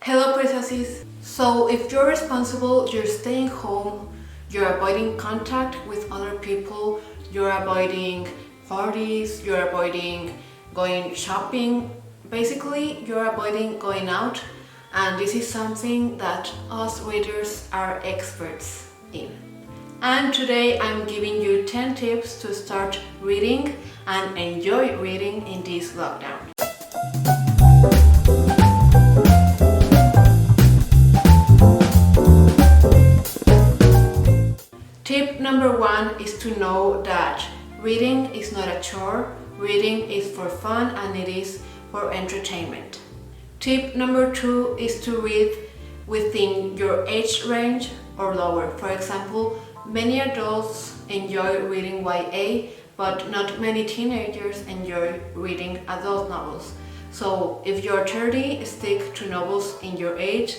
Hello princesses! So if you're responsible, you're staying home, you're avoiding contact with other people, you're avoiding parties, you're avoiding going shopping, basically you're avoiding going out, and this is something that us readers are experts in. And today I'm giving you 10 tips to start reading and enjoy reading in this lockdown. Tip number 1 is to know that reading is not a chore, reading is for fun and it is for entertainment. Tip number 2 is to read within your age range or lower. For example, many adults enjoy reading YA, but not many teenagers enjoy reading adult novels. So if you're 30, stick to novels in your age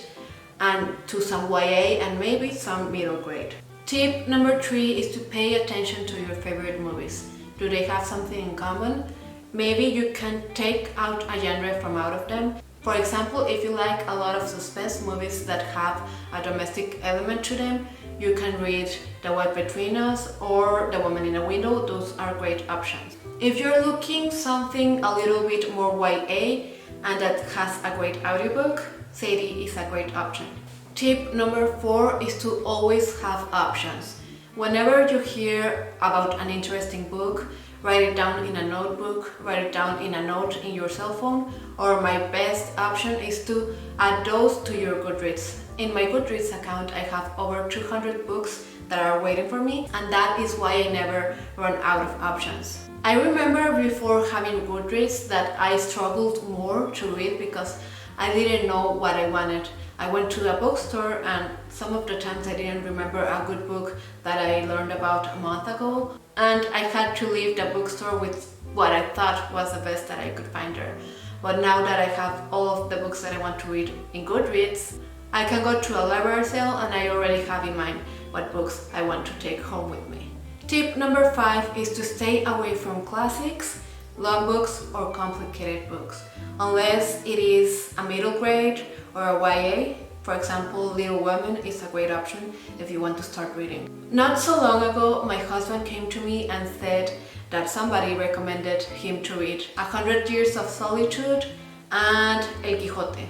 and to some YA and maybe some middle grade. Tip number 3 is to pay attention to your favorite movies. Do they have something in common? Maybe you can take out a genre from out of them. For example, if you like a lot of suspense movies that have a domestic element to them, you can read The Wife Between Us or The Woman in a Window. Those are great options. If you're looking something a little bit more YA and that has a great audiobook, Sadie is a great option. Tip number 4 is to always have options. Whenever you hear about an interesting book, write it down in a notebook, write it down in a note in your cell phone, or my best option is to add those to your Goodreads. In my Goodreads account, I have over 200 books that are waiting for me, and that is why I never run out of options. I remember before having Goodreads that I struggled more to read because I didn't know what I wanted. I went to a bookstore and some of the times I didn't remember a good book that I learned about a month ago, and I had to leave the bookstore with what I thought was the best that I could find there. But now that I have all of the books that I want to read in Goodreads, I can go to a library sale and I already have in mind what books I want to take home with me. Tip number 5 is to stay away from classics, long books or complicated books, unless it is a middle grade or a YA. For example, Little Women is a great option if you want to start reading. Not so long ago, my husband came to me and said that somebody recommended him to read 100 Years of Solitude and El Quijote.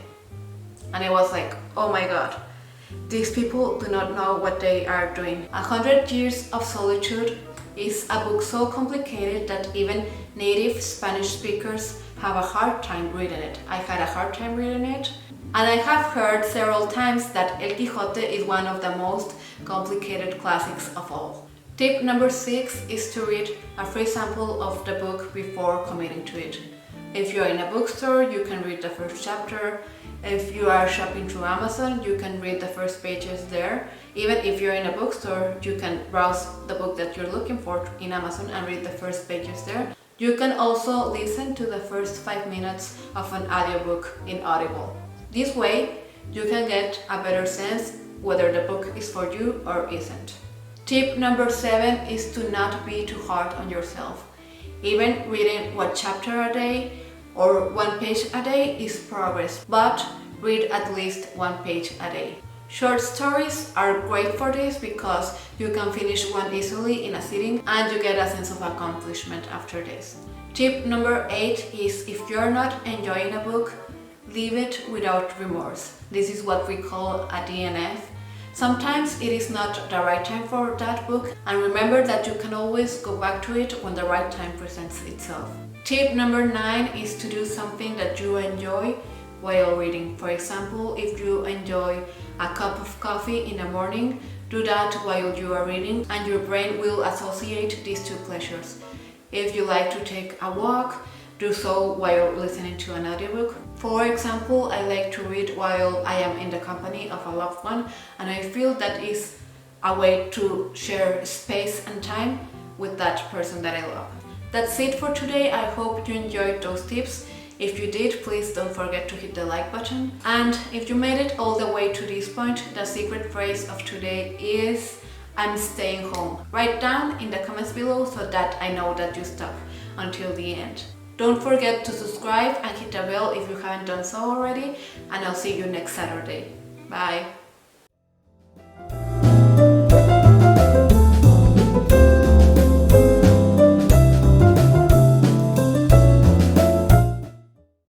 And I was like, oh my god, these people do not know what they are doing. 100 Years of Solitude is a book so complicated that even native Spanish speakers have a hard time reading it. I had a hard time reading it. And I have heard several times that El Quijote is one of the most complicated classics of all. Tip number 6 is to read a free sample of the book before committing to it. If you're in a bookstore, you can read the first chapter. If you are shopping through Amazon, you can read the first pages there. Even if you're in a bookstore, you can browse the book that you're looking for in Amazon and read the first pages there. You can also listen to the first 5 minutes of an audiobook in Audible. This way, you can get a better sense whether the book is for you or isn't. Tip number 7 is to not be too hard on yourself. Even reading 1 chapter a day or 1 page a day is progress, but read at least 1 page a day. Short stories are great for this because you can finish one easily in a sitting and you get a sense of accomplishment after this. Tip number 8 is if you're not enjoying a book, leave it without remorse. This is what we call a DNF. Sometimes it is not the right time for that book, and remember that you can always go back to it when the right time presents itself. Tip number 9 is to do something that you enjoy while reading. For example, if you enjoy a cup of coffee in the morning, do that while you are reading and your brain will associate these two pleasures. If you like to take a walk, do so while listening to an audiobook. For example, I like to read while I am in the company of a loved one, and I feel that is a way to share space and time with that person that I love. That's it for today. I hope you enjoyed those tips. If you did, please don't forget to hit the like button. And if you made it all the way to this point, the secret phrase of today is I'm staying home. Write down in the comments below so that I know that you stuck until the end. Don't forget to subscribe and hit the bell if you haven't done so already, and I'll see you next Saturday. Bye!